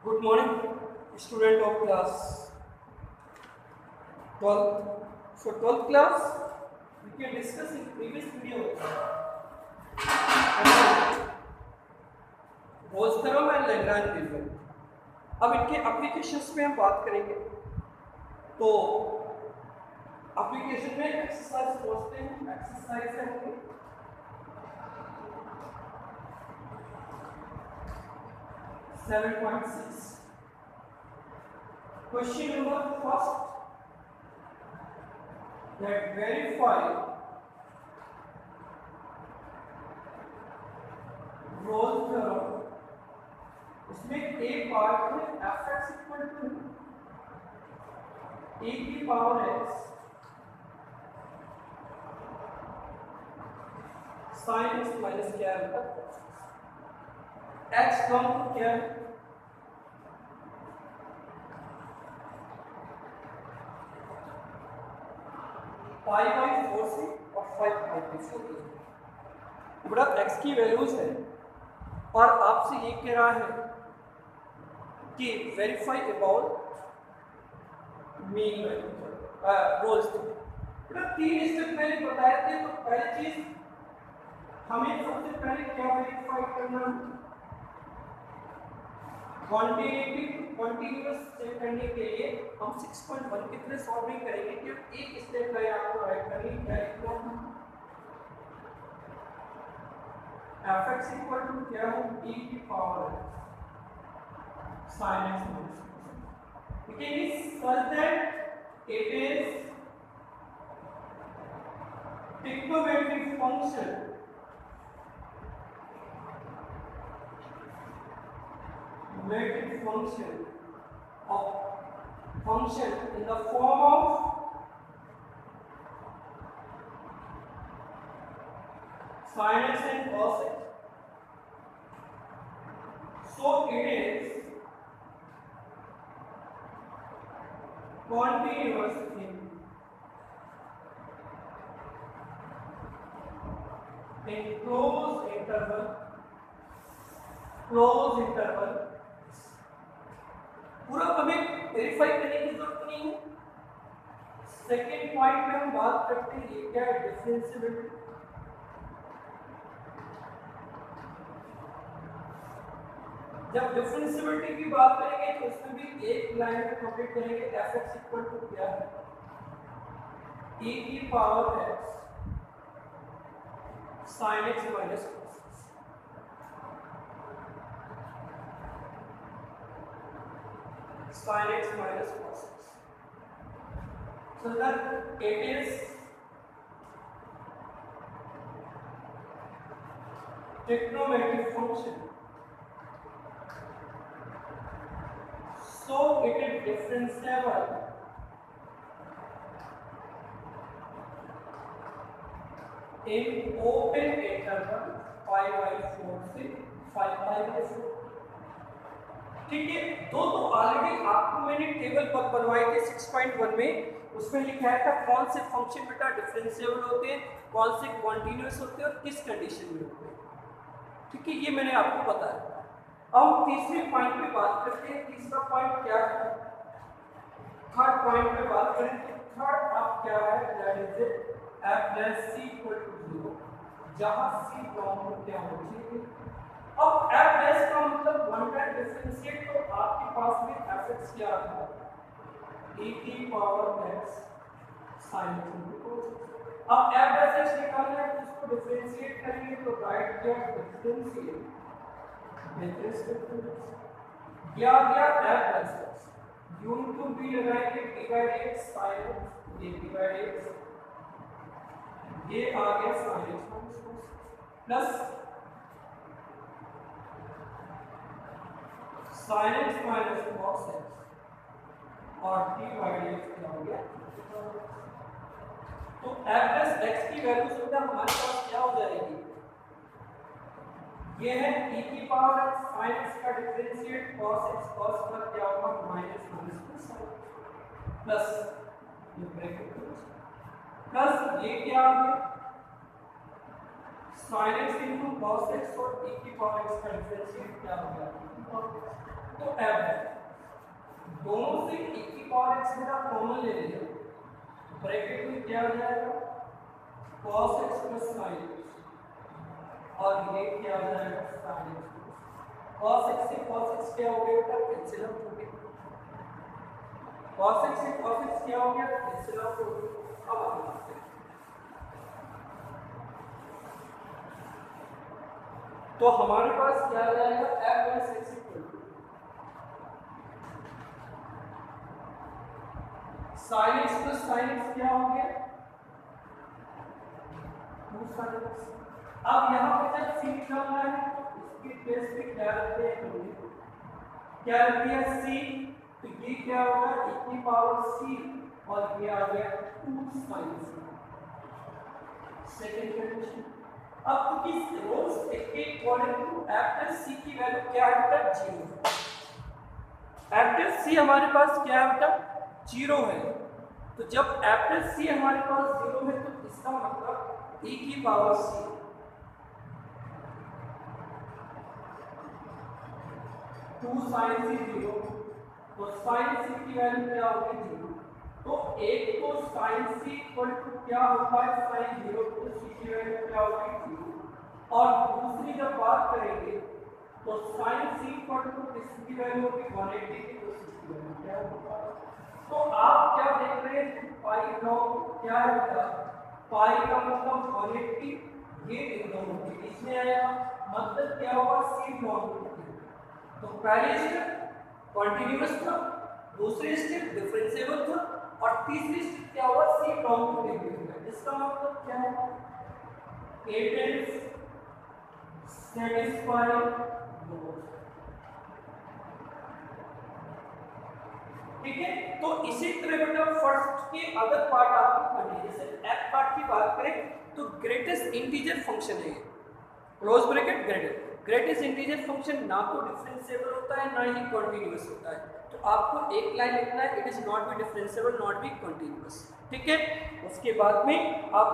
Good morning, student of class 12th. So 12th class, we can discuss in previous video Rolle's theorem and Lagrange theorem. अब इनके applications में हम बात करेंगे। तो एप्लीकेशन में एक्सरसाइज पहुंचते हैं। एक्सरसाइज है होंगे 7.6। Question number first, that verify Rolle's theorem। इसमें a पार्ट में fx इक्वल टू a की power x sin x minus क्या है x कम तो क्या है पाई बाई 4 से और 5 बाई 2 से। बड़ा x की वैल्यूज है और आपसे ये कह रहा है कि वेरीफाई अबाउट मीन रोल्स। बड़ा 3 स्टेप मैंने बताए थे। तो पहली चीज हमें सबसे पहले क्या वेरीफाई करना है, कॉन्टिन्यूअस चेक करने के लिए हम 6.1 की तरह सॉल्व नहीं करेंगे कि एक स्टेप लाइन आपको राइट करनी है। fx इक्वल टू क्या है e की power sin x minus cos। it is such that it is trigonometric function in the form of sin x and cos x। So it is continuous in closed interval पूरा हमें verify करने की जरूरत नहीं है। Second point में हम बात करते हैं ये क्या है, डिफरेंशिएबिलिटी। जब डिफरेंशिएबिलिटी की बात करेंगे तो इसमें भी एक लाइन में कंप्लीट करेंगे। fx इक्वल टू क्या है e की power x sin x minus cos x। sin x minus cos x। So that it is trigonometric function, so it is differentiable in open interval pi by 4 से 5 pi by 4। ठीक है। दो तो already आपको मैंने table पर बनवाई थी 6.1 में। उसमें लिखा था कौन से फंक्शन बेटा डिफरेंशिएबल होते हैं, कौन से कॉन्टिन्यूअस होते हैं और किस कंडीशन में होते हैं। ठीक है, ये मैंने आपको बताया। अब तीसरे पॉइंट पे बात करते हैं। तीसरा पॉइंट क्या है, थर्ड पॉइंट पे बात करें तो थर्ड आप क्या है, that is f dash c equal to 0, जहां c कॉमन क्या होना चाहिए। अब f डैश का मतलब वन टाइम डिफरेंशिएट, तो आपके पास में fx क्या आता है e की पावर x sin x। अब f डैश x निकालना है तो इसको डिफरेंशिएट करेंगे तो राइट क्या differentiate with respect to x। क्या आ गया f dash x unit to b लगाएंगे डिवाइड x sin x, ये डिवाइड x, ये आ गया sin x plus sin x minus cos x और t by dx क्या हो गया। तो f प्लस x की वैल्यू से बेटा हमारे पास क्या हो जाएगी, ये है e की पावर x sin x का डिफरेंशिएट cos x, cos का क्या होगा माइनस माइनस प्लस ये ब्रैकेट प्लस ये क्या आ गया sin x into cos x और e की पावर x का डिफरेंशिएट क्या हो गया। तो f है, दोनों से e की पावर x बेटा कॉमन ले लिया, ब्रैकेट में क्या हो जाएगा cos x plus sin x और ये क्या हो जाएगा sin x। cos x से cos x क्या हो गया बेटा कैंसिल आउट हो गया, cos x से cos x क्या हो गया कैंसिल आउट हो गया। अब आगे बढ़ते हैं, तो हमारे पास क्या आ जाएगा f minus x equal to sin x plus sin x क्या हो गया 2 sin x। अब यहाँ पे जब c निकालना है तो इसके बेस पे क्या रखते हैं हमने, क्या रख दिया c, तो ये क्या होगा e की पावर c और ये आ गया 2 sin c। सेकंड कंडीशन, अब क्योंकि रोल्स के according to f plus c की वैल्यू क्या है बेटा 0, f plus c हमारे पास क्या है बेटा 0 है, तो जब f plus c हमारे पास 0 है तो इसका मतलब e की पावर c 2 sin c 0, तो sin c की वैल्यू क्या होगी 0, तो एक तो sin c इक्वल टू क्या होता है sin 0, तो c की वैल्यू क्या होगी 0, और दूसरी जब बात करेंगे तो sin c इक्वल टू इसकी वैल्यू होगी 180 की, तो c की वैल्यू क्या होगा, तो आप क्या देख रहे हैं पाई लॉग क्या है बेटा, पाई का मतलब 180, ये एकदम के बीच में आएगा, मतलब क्या होगा c लॉग। तो पहले स्टेप कॉन्टिन्यूअस था, दूसरी स्टेप डिफरेंशिएबल था, और तीसरी स्टेप क्या हुआ c लॉग टू है। इसका मतलब क्या है इट इज सेटिस्फाइड, ठीक है। तो इसी तरह बेटा फर्स्ट के अदर पार्ट आपको करनी है, जैसे f पार्ट की बात करें तो ग्रेटेस्ट इंटीजर फंक्शन है, close bracket greatest integer function ना तो डिफरेंशिएबल होता है ना ही कॉन्टिन्यूअस होता है, तो आपको एक लाइन लिखना है it is not be differentiable not be continuous, ठीक है। उसके बाद में आप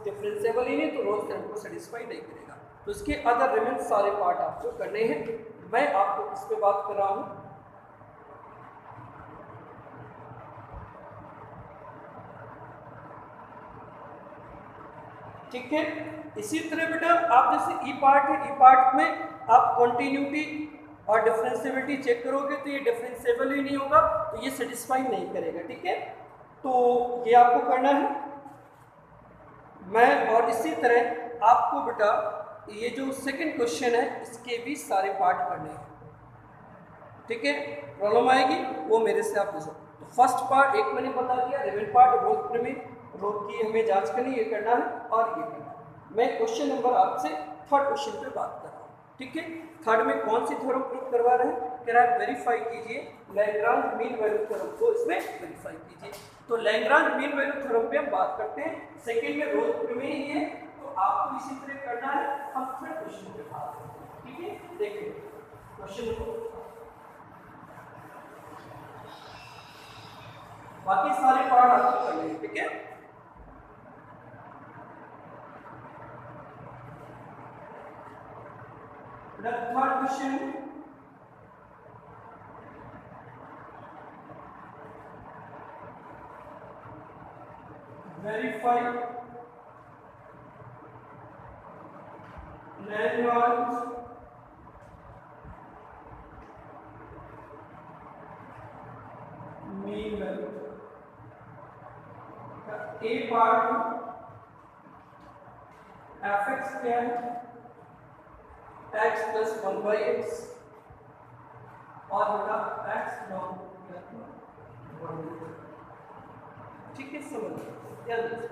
डिफरेंशिएबल ही नहीं तो रोल्स थ्योरम को सेटिस्फाई नहीं करेगा, तो उसके अदर रिमेन सारे पार्ट आपको करने हैं। मैं आपको इस पे बात कर रहा हूँ, ठीक है। इसी तरह बेटा आप जैसे ई पार्ट है, ई पार्ट में आप कॉन्टिन्यूटी और डिफरेंशिएबिलिटी चेक करोगे तो ये डिफरेंशिएबल ही नहीं होगा, तो ये सेटिस्फाई नहीं करेगा, ठीक है। तो ये आपको करना है मैं, और इसी तरह आपको बेटा ये जो सेकंड क्वेश्चन है इसके भी सारे पार्ट करने हैं, ठीक है। प्रॉब्लम आएगी वो मेरे से आप पूछो। तो फर्स्ट पार्ट एक मैंने बता दिया, रिमेन पार्ट रोल में रोल की हमें जांच करनी, ये करना है और ये करना है। मैं क्वेश्चन नंबर आपसे थर्ड क्वेश्चन पे बात कर रहा हूँ, ठीक है। थर्ड में कौन सी थ्योरम प्रूव करवा रहे हैं, कह रहा है वेरीफाई कीजिए लैग्रांज मीन वैल्यू थ्योरम को, इसमें वेरीफाई कीजिए। तो लैग्रांज मीन वैल्यू थ्योरम पे हम बात करते हैं, सेकंड में रोल प्रमेय ही है, तो आपको इसी तरह करना है। हम थर्ड क्वेश्चन पे बात करते हैं, ठीक है। देखिए क्वेश्चन को, बाकी सारे पार्ट आपको करने हैं, ठीक है। The third question, verify Lagrange mean value। A part fx क्या है x plus 1 by x और बेटा x लॉग, ठीक है, समझ ध्यान दीजिए।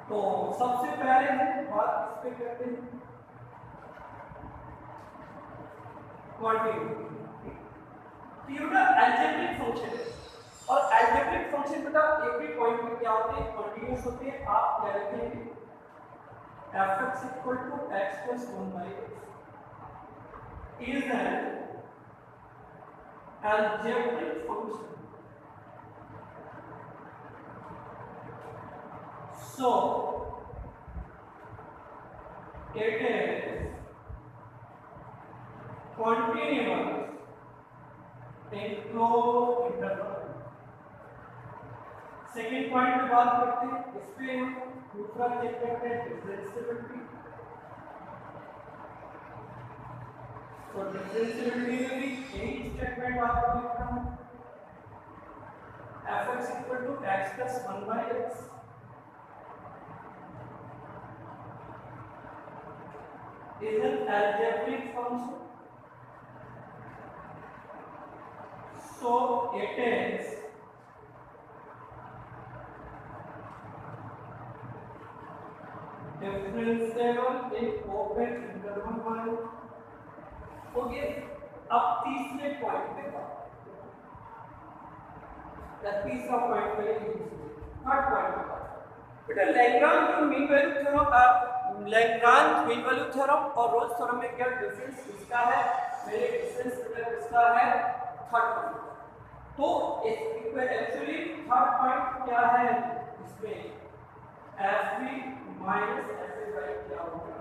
तो सबसे पहले हम बात इस पे करते हैं क्वांटिटी, बेटा अलजेब्रिक फंक्शन है, और अलजेब्रिक फंक्शन बेटा एक भी पॉइंट पे क्या होते हैं कंटीन्यूअस होते हैं। आप क्या लिखेंगे fx equal to x plus 1 by x is an algebraic function, so it is continuous in closed interval। Second point पे बात करते हैं, इस पे हम दूसरा चेक करते हैं डिफरेंशिएबिलिटी। तो डिफरेंशिएबिलिटी में भी यही स्टेटमेंट आपको लिखना है, fx equal to x plus 1/x is an algebraic function, so it is differentiable in open interval one। Okay, अब तीसरे पॉइंट पे बात, तीसरा पॉइंट पे थर्ड पॉइंट पे बात। बेटा Lagrange mean value theorem, Lagrange mean value theorem और रोल्स थ्योरम में क्या डिफरेंस किसका है? मेरे डिफरेंस किसका है? Third point. तो इसमें एक्चुअली थर्ड पॉइंट क्या है? इसमें fb माइनस fa क्या होगा?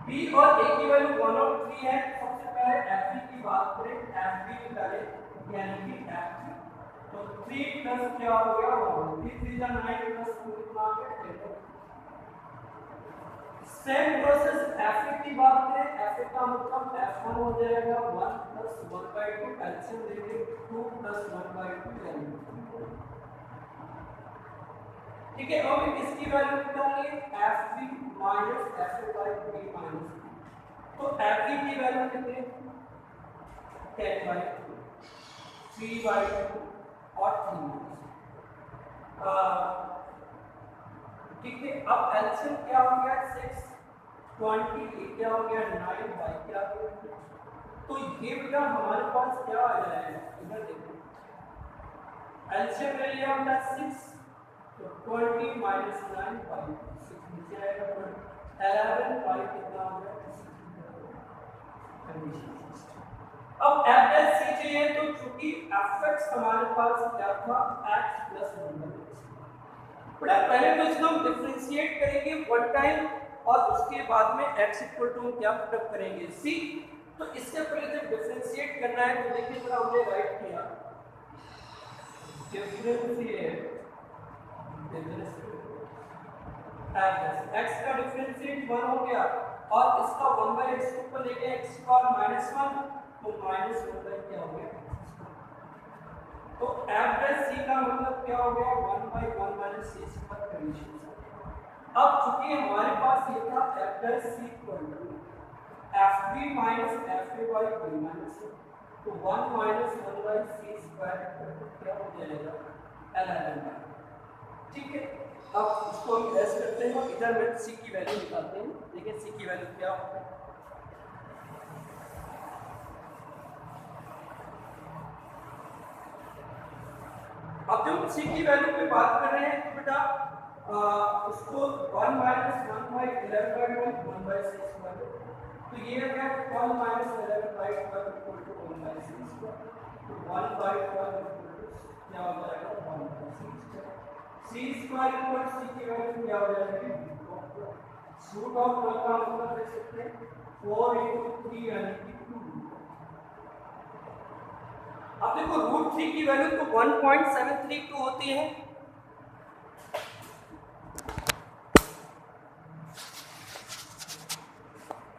b और a की वैल्यू 1 और 3 है। सबसे पहले fb की बात करें, fb निकालें यानी कि fb, तो 3 प्लस क्या हो गया? 1। 3 जा 9 प्लस 2 कितना आ गया? 10। सेम प्रोसेस fa की बात करें, fa का मतलब f1 हो जाएगा 1 प्लस 1/2, एलसीएम लेंगे 2 प्लस 1/2 यानी, ठीक है। अब इसकी वैल्यू निकालिए fb minus fa by b minus, तो fb की वैल्यू कितनी? 10/2, 3/2 और 3। ठीक है। अब एलसीएम क्या हो गया? 6, 20 क्या हो गया? 9 बाई क्या हो गया? तो ये बेटा हमारे पास क्या आ जाएगा? इधर देखो, एलसीएम ले लिया हमने 6, तो 20 माइनस 9 बाई 6 नीचे आएगा, 11 बाई कितना हो गया? अब fs चाहिए, तो चूंकि fx हमारे पास क्या था? x plus 1/x। बेटा पहले तो इसको हम डिफरेंशिएट करेंगे वन टाइम और उसके बाद में x इक्वल टू क्या पुट करेंगे? c। तो इससे पहले जब डिफरेंशिएट करना है तो देखिए जरा हमने राइट किया डिफरेंशिएट x का डिफरेंशिएट 1 हो गया और इसका 1/x के ऊपर लेके x स्क्वायर -1, तो -1 क्या हो गया? तो f/c का मतलब क्या हो गया? 1/1 माइनस c स्क्वायर कंडीशन। अब चूंकि हमारे पास ये था f/c equal to fb minus fa by b minus, तो 1 माइनस 1/c स्क्वायर क्या हो जाएगा? 11। ठीक है। अब इसको हम ऐसे करते हैं, इधर में c की वैल्यू निकालते हैं। देखिए c की वैल्यू क्या होगा? अब जब c की वैल्यू पे बात कर रहे हैं तो बेटा उसको 1 माइनस 1/11/1 1/c स्क्वायर, तो ये क्या? 1 minus 11/12 equal to 1/c square, तो 1/12 क्या हो जाएगा? 1/c square. c square equal c की वैल्यू क्या हो जाएगी? रूट ऑफ 1 का मतलब देख सकते हैं 4 × 3 यानी कि 2। अब देखो रूट 3 की वैल्यू तो 1.732 होती है,